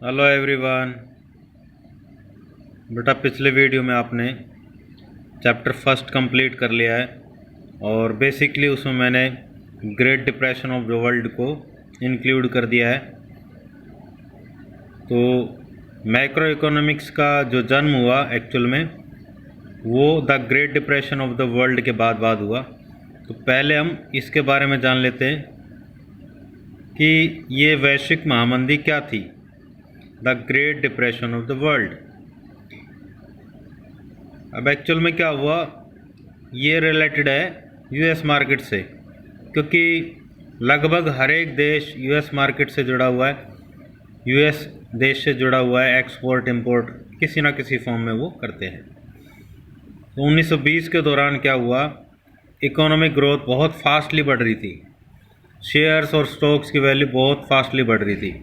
Hello everyone. बेटा पिछले video में आपने चैप्टर फर्स्ट कंप्लीट कर लिया है और बेसिकली उसमें मैंने great depression of the world को इंक्लूड कर दिया है। तो मैक्रो इकोनॉमिक्स का जो जन्म हुआ एक्चुअल में वो the great depression of the world के बाद हुआ। तो पहले हम इसके बारे में जान लेते हैं कि ये वैश्विक महामंदी क्या थी, the great depression of the world. अब एक्चुअल में क्या हुआ, ये रिलेटेड है यूएस मार्केट से, क्योंकि लगभग हर एक देश यूएस मार्केट से जुड़ा हुआ है, यूएस देश से जुड़ा हुआ है, एक्सपोर्ट इंपोर्ट किसी ना किसी फॉर्म में वो करते हैं। तो 1920 के दौरान क्या हुआ, इकोनॉमिक ग्रोथ बहुत फास्टली बढ़ रही थी, शेयर्स और स्टॉक्स की वैल्यू बहुत फास्टली बढ़ रही थी।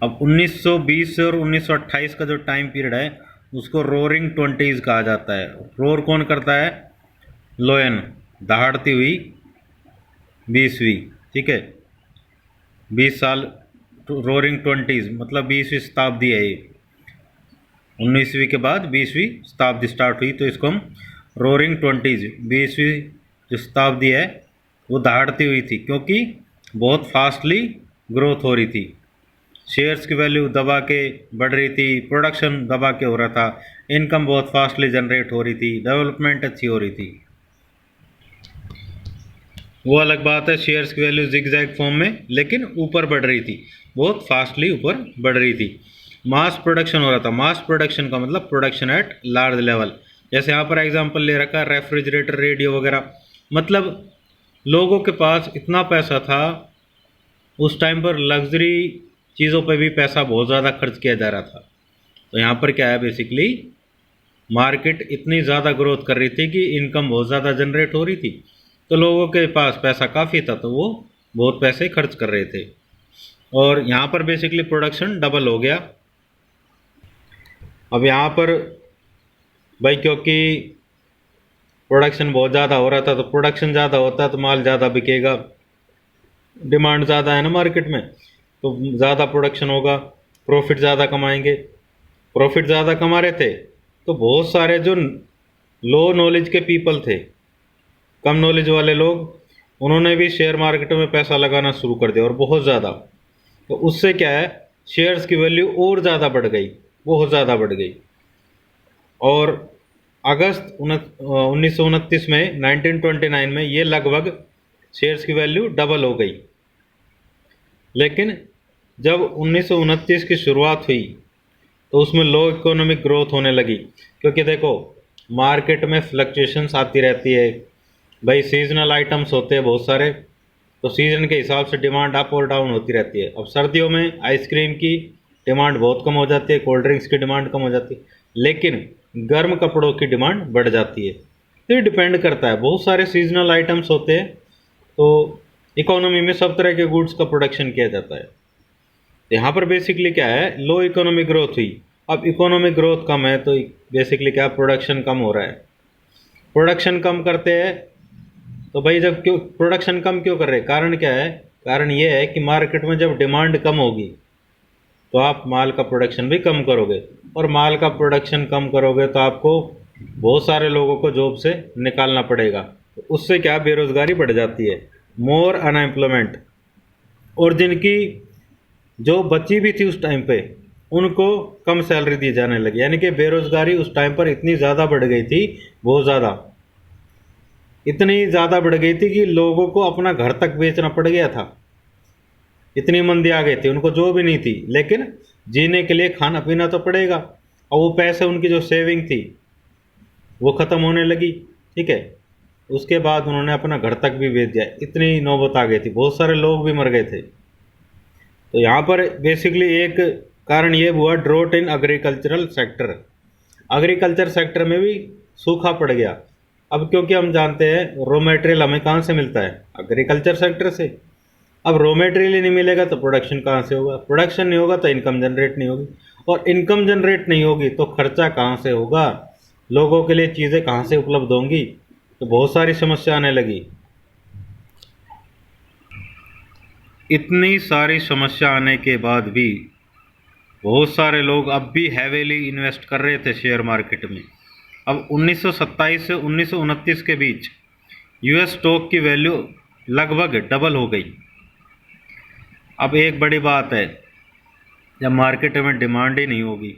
अब 1920 से और 1928 का जो टाइम पीरियड है उसको रोरिंग ट्वेंटीज़ कहा जाता है। रोर कौन करता है? लोयन, दहाड़ती हुई 20वीं, ठीक है, 20 साल रोरिंग ट्वेंटीज़ मतलब 20वीं शताब्दी है ये। 19वीं के बाद 20वीं शताब्दी स्टार्ट हुई, तो इसको हम रोरिंग ट्वेंटीज़, 20वीं जो शताब्दी है वो दहाड़ती हुई थी, क्योंकि बहुत फास्टली ग्रोथ हो रही थी, शेयर्स की वैल्यू दबा के बढ़ रही थी, प्रोडक्शन दबा के हो रहा था, इनकम बहुत फास्टली जनरेट हो रही थी, डेवलपमेंट अच्छी हो रही थी। वो अलग बात है, शेयर्स की वैल्यू जिगजैग फॉर्म में लेकिन ऊपर बढ़ रही थी, बहुत फास्टली ऊपर बढ़ रही थी। मास प्रोडक्शन हो रहा था। मास प्रोडक्शन का मतलब प्रोडक्शन एट लार्ज लेवल। जैसे यहाँ पर एग्जांपल ले रखा है रेफ्रिजरेटर, रेडियो वगैरह। मतलब लोगों के पास इतना पैसा था उस टाइम पर, लग्जरी चीज़ों पे भी पैसा बहुत ज़्यादा खर्च किया जा रहा था। तो यहाँ पर क्या है, बेसिकली मार्केट इतनी ज़्यादा ग्रोथ कर रही थी कि इनकम बहुत ज़्यादा जनरेट हो रही थी, तो लोगों के पास पैसा काफ़ी था, तो वो बहुत पैसे खर्च कर रहे थे और यहाँ पर बेसिकली प्रोडक्शन डबल हो गया। अब यहाँ पर भाई क्योंकि प्रोडक्शन बहुत ज़्यादा हो रहा था, तो प्रोडक्शन ज़्यादा होता है तो माल ज़्यादा बिकेगा, डिमांड ज़्यादा है ना मार्केट में, तो ज़्यादा प्रोडक्शन होगा, प्रॉफिट ज़्यादा कमाएंगे। प्रॉफिट ज़्यादा कमा रहे थे तो बहुत सारे जो लो नॉलेज के पीपल थे, कम नॉलेज वाले लोग, उन्होंने भी शेयर मार्केट में पैसा लगाना शुरू कर दिया और बहुत ज़्यादा। तो उससे क्या है, शेयर्स की वैल्यू और ज़्यादा बढ़ गई, बहुत ज़्यादा बढ़ गई। और अगस्त 1929 में 1929 में ये लगभग शेयर्स की वैल्यू डबल हो गई। लेकिन जब 1929 की शुरुआत हुई तो उसमें लो इकोनॉमिक ग्रोथ होने लगी, क्योंकि देखो मार्केट में फ्लक्चुएशंस आती रहती है भाई, सीजनल आइटम्स होते हैं बहुत सारे, तो सीजन के हिसाब से डिमांड अप और डाउन होती रहती है। अब सर्दियों में आइसक्रीम की डिमांड बहुत कम हो जाती है, कोल्ड ड्रिंक्स की डिमांड कम हो जाती है, लेकिन गर्म कपड़ों की डिमांड बढ़ जाती है। तो ये डिपेंड करता है, बहुत सारे सीजनल आइटम्स होते हैं, तो इकोनॉमी में सब तरह के गुड्स का प्रोडक्शन किया जाता है। यहाँ पर बेसिकली क्या है, लो इकोनॉमिक ग्रोथ हुई। अब इकोनॉमिक ग्रोथ कम है तो बेसिकली क्या, प्रोडक्शन कम हो रहा है। प्रोडक्शन कम करते हैं तो भाई जब क्यों प्रोडक्शन कम क्यों कर रहे हैं, कारण क्या है, कारण ये है कि मार्केट में जब डिमांड कम होगी तो आप माल का प्रोडक्शन भी कम करोगे, और माल का प्रोडक्शन कम करोगे तो आपको बहुत सारे लोगों को जॉब से निकालना पड़ेगा, तो उससे क्या, बेरोजगारी बढ़ जाती है, मोर अनएम्प्लॉयमेंट। और जिनकी जो बची भी थी उस टाइम पे उनको कम सैलरी दी जाने लगी, यानी कि बेरोजगारी उस टाइम पर इतनी ज़्यादा बढ़ गई थी, बहुत ज़्यादा, इतनी ज़्यादा बढ़ गई थी कि लोगों को अपना घर तक बेचना पड़ गया था, इतनी मंदी आ गई थी, उनको जो भी नहीं थी, लेकिन जीने के लिए खाना पीना तो पड़ेगा, और वो पैसे उनकी जो सेविंग थी वो ख़त्म होने लगी, ठीक है। उसके बाद उन्होंने अपना घर तक भी बेच दिया, इतनी नौबत आ गई थी, बहुत सारे लोग भी मर गए थे। तो यहाँ पर बेसिकली एक कारण ये हुआ, draught in agricultural sector, agriculture sector में भी सूखा पड़ गया। अब क्योंकि हम जानते हैं रॉ मटेरियल हमें कहाँ से मिलता है, एग्रीकल्चर सेक्टर से। अब रॉ मटेरियल ही नहीं मिलेगा तो प्रोडक्शन कहाँ से होगा, प्रोडक्शन नहीं होगा तो इनकम जनरेट नहीं होगी, और इनकम जनरेट नहीं होगी तो खर्चा कहाँ से होगा, लोगों के लिए चीज़ें कहाँ से उपलब्ध होंगी, तो बहुत सारी समस्या आने लगी। इतनी सारी समस्या आने के बाद भी बहुत सारे लोग अब भी हैवीली इन्वेस्ट कर रहे थे शेयर मार्केट में। अब 1927 से 1929 के बीच यूएस स्टॉक की वैल्यू लगभग डबल हो गई। अब एक बड़ी बात है, जब मार्केट में डिमांड ही नहीं होगी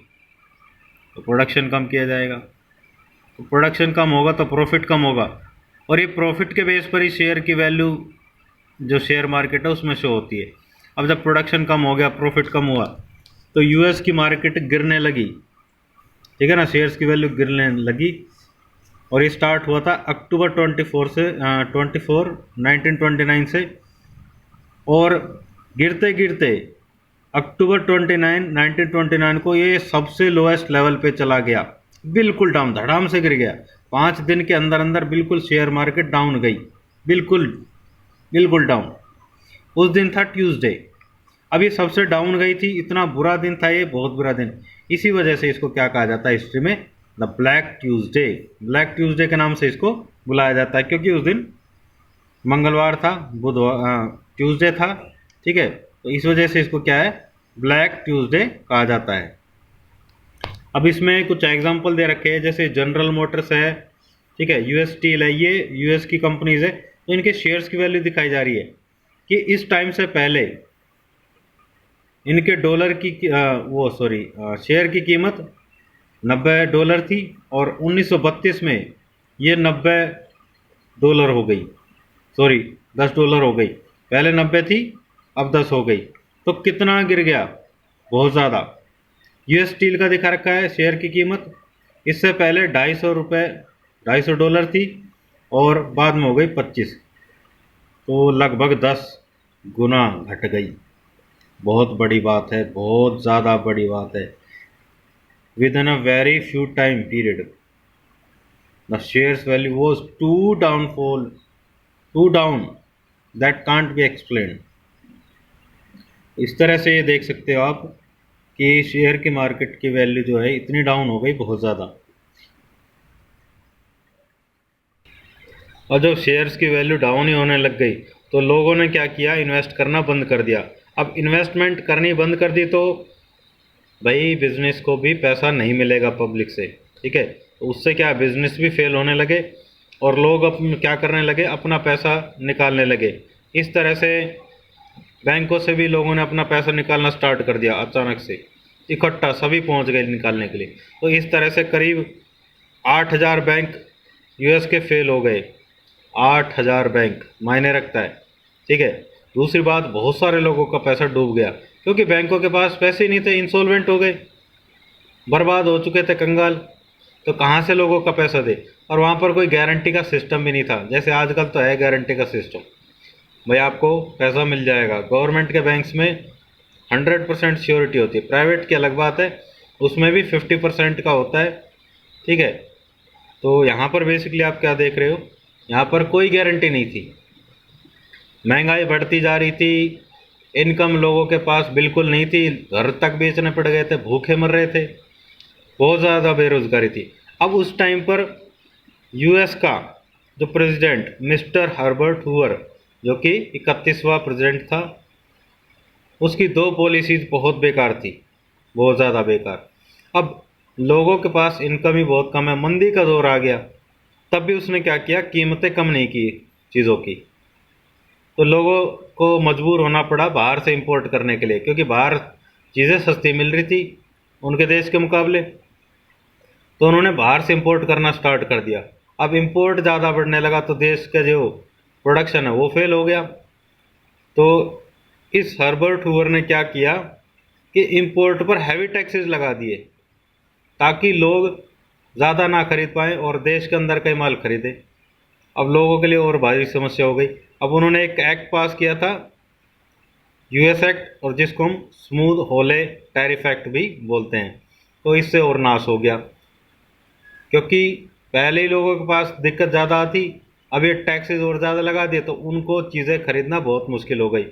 तो प्रोडक्शन कम किया जाएगा, तो प्रोडक्शन कम होगा तो प्रॉफिट कम होगा, और ये प्रॉफिट के बेस पर ही शेयर की वैल्यू जो शेयर मार्केट है उसमें शो होती है। अब जब प्रोडक्शन कम हो गया, प्रॉफिट कम हुआ, तो यूएस की मार्केट गिरने लगी, ठीक है ना, शेयर्स की वैल्यू गिरने लगी। और ये स्टार्ट हुआ था अक्टूबर 24 से 1929 से, और गिरते गिरते अक्टूबर 1929 को ये सबसे लोएस्ट लेवल पे चला गया, बिल्कुल डाउन, धड़ाम से गिर गया। 5 दिन के अंदर अंदर बिल्कुल शेयर मार्केट डाउन गई, बिल्कुल बिल्कुल डाउन। उस दिन था ट्यूसडे। अब ये सबसे डाउन गई थी, इतना बुरा दिन था ये, बहुत बुरा दिन। इसी वजह से इसको क्या कहा जाता है हिस्ट्री में, the black Tuesday. Black Tuesday के नाम से इसको बुलाया जाता है, क्योंकि उस दिन मंगलवार था, बुधवार ट्यूसडे था, ठीक है, तो इस वजह से इसको क्या है, ब्लैक ट्यूसडे कहा जाता है। अब इसमें कुछ एग्जांपल दे रखे हैं, जैसे जनरल मोटर्स है, ठीक है, यूएस स्टील है, ये यूएस की कंपनीज है, तो इनके शेयर्स की वैल्यू दिखाई जा रही है कि इस टाइम से पहले इनके डॉलर की शेयर की कीमत $90 थी, और 1932 में ये $90 हो गई, सॉरी $10 हो गई। पहले 90 थी, अब 10 हो गई, तो कितना गिर गया, बहुत ज़्यादा। यूएस स्टील का दिखा रखा है शेयर की कीमत, इससे पहले $250 थी, और बाद में हो गई 25, तो लगभग 10 गुना घट गई। बहुत बड़ी बात है, बहुत ज़्यादा बड़ी बात है। Within a very few time period the shares value was to down that can't be explain. इस तरह से ये देख सकते हो आप कि शेयर की मार्केट की वैल्यू जो है इतनी डाउन हो गई, बहुत ज़्यादा। और जब शेयर्स की वैल्यू डाउन ही होने लग गई तो लोगों ने क्या किया, इन्वेस्ट करना बंद कर दिया। अब इन्वेस्टमेंट करनी बंद कर दी तो भाई बिजनेस को भी पैसा नहीं मिलेगा पब्लिक से, ठीक है, तो उससे क्या, बिजनेस भी फेल होने लगे, और लोग अब क्या करने लगे, अपना पैसा निकालने लगे। इस तरह से बैंकों से भी लोगों ने अपना पैसा निकालना स्टार्ट कर दिया, अचानक से इकट्ठा सभी पहुंच गए निकालने के लिए। तो इस तरह से करीब 8,000 बैंक यूएस के फेल हो गए। 8,000 बैंक मायने रखता है, ठीक है। दूसरी बात, बहुत सारे लोगों का पैसा डूब गया, क्योंकि बैंकों के पास पैसे ही नहीं थे, इंसॉल्वेंट हो गए, बर्बाद हो चुके थे, कंगाल। तो कहाँ से लोगों का पैसा दे, और वहाँ पर कोई गारंटी का सिस्टम भी नहीं था, जैसे आजकल तो है गारंटी का सिस्टम, भाई आपको पैसा मिल जाएगा। गवर्नमेंट के बैंक्स में 100% श्योरिटी होती है, प्राइवेट की अलग बात है, उसमें भी 50% का होता है, ठीक है। तो यहाँ पर बेसिकली आप क्या देख रहे हो, यहाँ पर कोई गारंटी नहीं थी, महंगाई बढ़ती जा रही थी, इनकम लोगों के पास बिल्कुल नहीं थी, घर तक बेचने पड़ गए थे, भूखे मर रहे थे, बहुत ज़्यादा बेरोजगारी थी। अब उस टाइम पर यूएस का जो प्रेसिडेंट मिस्टर हर्बर्ट हूवर, जो कि 31वां प्रेसिडेंट था, उसकी 2 पॉलिसीज बहुत बेकार थी, बहुत ज़्यादा बेकार। अब लोगों के पास इनकम ही बहुत कम है, मंदी का दौर आ गया, तब भी उसने क्या किया, कीमतें कम नहीं की चीज़ों की, तो लोगों को मजबूर होना पड़ा बाहर से इंपोर्ट करने के लिए, क्योंकि बाहर चीज़ें सस्ती मिल रही थी उनके देश के मुकाबले, तो उन्होंने बाहर से इंपोर्ट करना स्टार्ट कर दिया। अब इंपोर्ट ज़्यादा बढ़ने लगा तो देश का जो प्रोडक्शन है वो फेल हो गया। तो इस हर्बर्ट हूवर ने क्या किया कि इंपोर्ट पर हैवी टैक्सेस लगा दिए, ताकि लोग ज़्यादा ना खरीद पाएँ और देश के अंदर का ही माल खरीदे। अब लोगों के लिए और भारी समस्या हो गई। अब उन्होंने एक एक्ट पास किया था, यूएस एक्ट, और जिसको हम स्मूथ होले टैरिफ एक्ट भी बोलते हैं। तो इससे और नाश हो गया, क्योंकि पहले ही लोगों के पास दिक्कत ज़्यादा आती, अब ये टैक्सेस और ज़्यादा लगा दिए तो उनको चीज़ें खरीदना बहुत मुश्किल हो गई।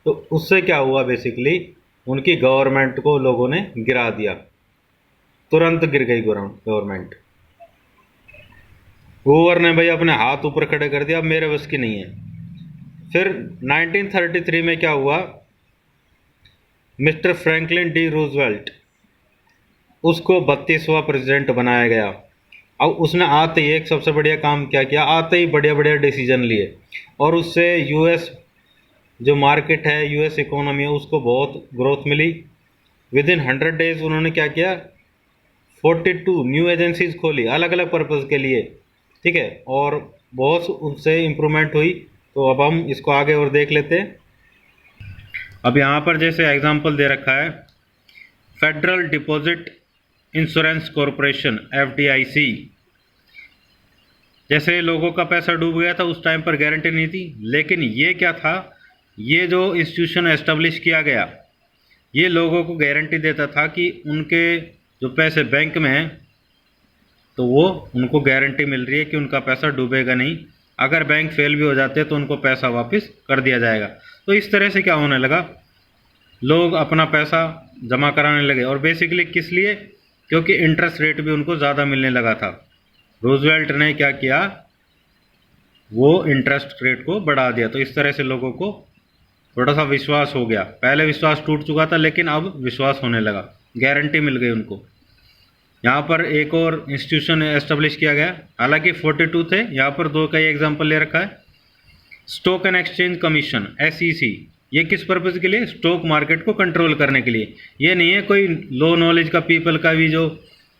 तो उससे क्या हुआ, बेसिकली उनकी गवर्नमेंट को लोगों ने गिरा दिया, तुरंत गिर गई गवर्नमेंट। हूवर ने भाई अपने हाथ ऊपर खड़े कर दिया, अब मेरे बस की नहीं है। फिर 1933 में क्या हुआ, मिस्टर फ्रैंकलिन डी रूजवेल्ट, उसको 32वां प्रेसिडेंट बनाया गया। अब उसने आते ही एक सबसे बढ़िया काम क्या किया, आते ही बढ़िया बढ़िया डिसीजन लिए और उससे यूएस जो मार्केट है, यूएस इकोनॉमी है, उसको बहुत ग्रोथ मिली। विद इन 100 डेज उन्होंने क्या किया, 42 न्यू एजेंसीज खोली अलग अलग पर्पज़ के लिए, ठीक है, और बहुत उनसे इम्प्रूवमेंट हुई। तो अब हम इसको आगे और देख लेते हैं। अब यहाँ पर जैसे एग्जांपल दे रखा है, federal deposit insurance corporation FDIC, जैसे लोगों का पैसा डूब गया था उस टाइम पर गारंटी नहीं थी, लेकिन ये क्या था, ये जो इंस्टीट्यूशन एस्टेब्लिश किया गया ये लोगों को गारंटी देता था कि उनके जो पैसे बैंक में हैं तो वो उनको गारंटी मिल रही है कि उनका पैसा डूबेगा नहीं, अगर बैंक फेल भी हो जाते हैं तो उनको पैसा वापस कर दिया जाएगा। तो इस तरह से क्या होने लगा, लोग अपना पैसा जमा कराने लगे, और बेसिकली किस लिए, क्योंकि इंटरेस्ट रेट भी उनको ज़्यादा मिलने लगा था। रूजवेल्ट ने क्या किया, वो इंटरेस्ट रेट को बढ़ा दिया, तो इस तरह से लोगों को थोड़ा सा विश्वास हो गया। पहले विश्वास टूट चुका था लेकिन अब विश्वास होने लगा, गारंटी मिल गई उनको। यहाँ पर एक और इंस्टीट्यूशन एस्टेब्लिश किया गया, हालांकि 42 थे, यहाँ पर 2 का ही एग्जाम्पल ले रखा है। Stock and exchange commission SEC, ये किस पर्पज़ के लिए, स्टॉक मार्केट को कंट्रोल करने के लिए। ये नहीं है कोई लो नॉलेज का पीपल का भी जो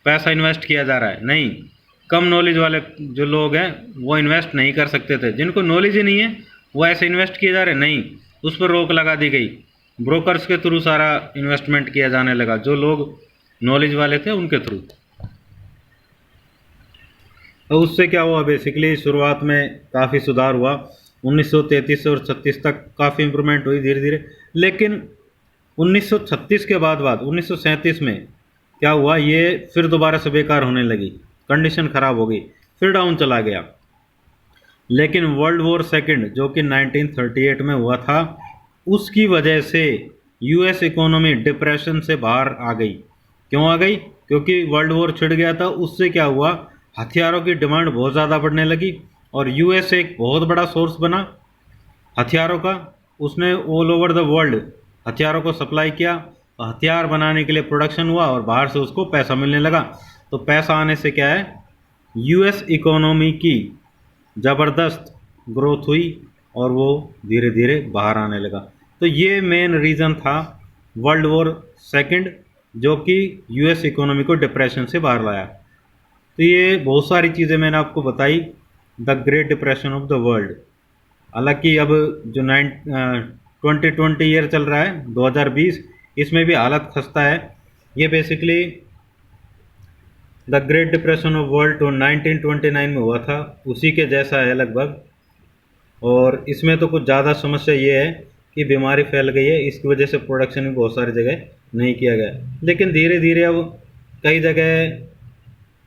पैसा इन्वेस्ट किया जा रहा है, नहीं, कम नॉलेज वाले जो लोग हैं वो इन्वेस्ट नहीं कर सकते थे, जिनको नॉलेज ही नहीं है वो ऐसे इन्वेस्ट किए जा रहे, नहीं, उस पर रोक लगा दी गई। ब्रोकर्स के थ्रू सारा इन्वेस्टमेंट किया जाने लगा, जो लोग नॉलेज वाले थे उनके थ्रू। तो उससे क्या हुआ, बेसिकली शुरुआत में काफ़ी सुधार हुआ, 1933 और 36 तक काफ़ी इम्प्रूवमेंट हुई धीरे धीरे, लेकिन 1936 के बाद 1937 में क्या हुआ, ये फिर दोबारा से बेकार होने लगी, कंडीशन ख़राब हो गई, फिर डाउन चला गया। लेकिन वर्ल्ड वॉर सेकंड जो कि 1938 में हुआ था, उसकी वजह से यूएस इकोनॉमी डिप्रेशन से बाहर आ गई। क्यों आ गई, क्योंकि वर्ल्ड वॉर छिड़ गया था, उससे क्या हुआ, हथियारों की डिमांड बहुत ज़्यादा बढ़ने लगी और यूएस एक बहुत बड़ा सोर्स बना हथियारों का। उसने ऑल ओवर द वर्ल्ड हथियारों को सप्लाई किया, हथियार बनाने के लिए प्रोडक्शन हुआ और बाहर से उसको पैसा मिलने लगा। तो पैसा आने से क्या है, यूएस इकोनॉमी की ज़बरदस्त ग्रोथ हुई और वो धीरे धीरे बाहर आने लगा। तो ये मेन रीज़न था वर्ल्ड वॉर सेकंड, जो कि यूएस इकोनॉमी को डिप्रेशन से बाहर लाया। तो ये बहुत सारी चीज़ें मैंने आपको बताई, the great depression of the world. हालांकि अब जो 2020 ईयर चल रहा है 2020, इसमें भी हालत खस्ता है। ये basically the great depression of world तो 1929 में हुआ था, उसी के जैसा है लगभग। और इसमें तो कुछ ज़्यादा समस्या ये है कि बीमारी फैल गई है, इसकी वजह से प्रोडक्शन भी बहुत सारी जगह नहीं किया गया। लेकिन धीरे धीरे अब कई जगह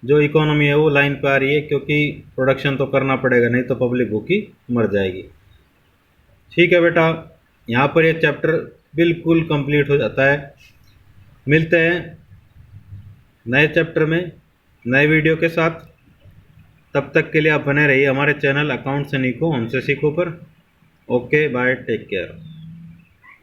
जो इकोनॉमी है वो लाइन पे आ रही है, क्योंकि प्रोडक्शन तो करना पड़ेगा, नहीं तो पब्लिक भूखी मर जाएगी। ठीक है बेटा, यहाँ पर ये चैप्टर बिल्कुल कंप्लीट हो जाता है। मिलते हैं नए चैप्टर में नए वीडियो के साथ। तब तक के लिए आप बने रहिए हमारे चैनल अकाउंट से सीखो हमसे सीखो पर। Okay bye, take care.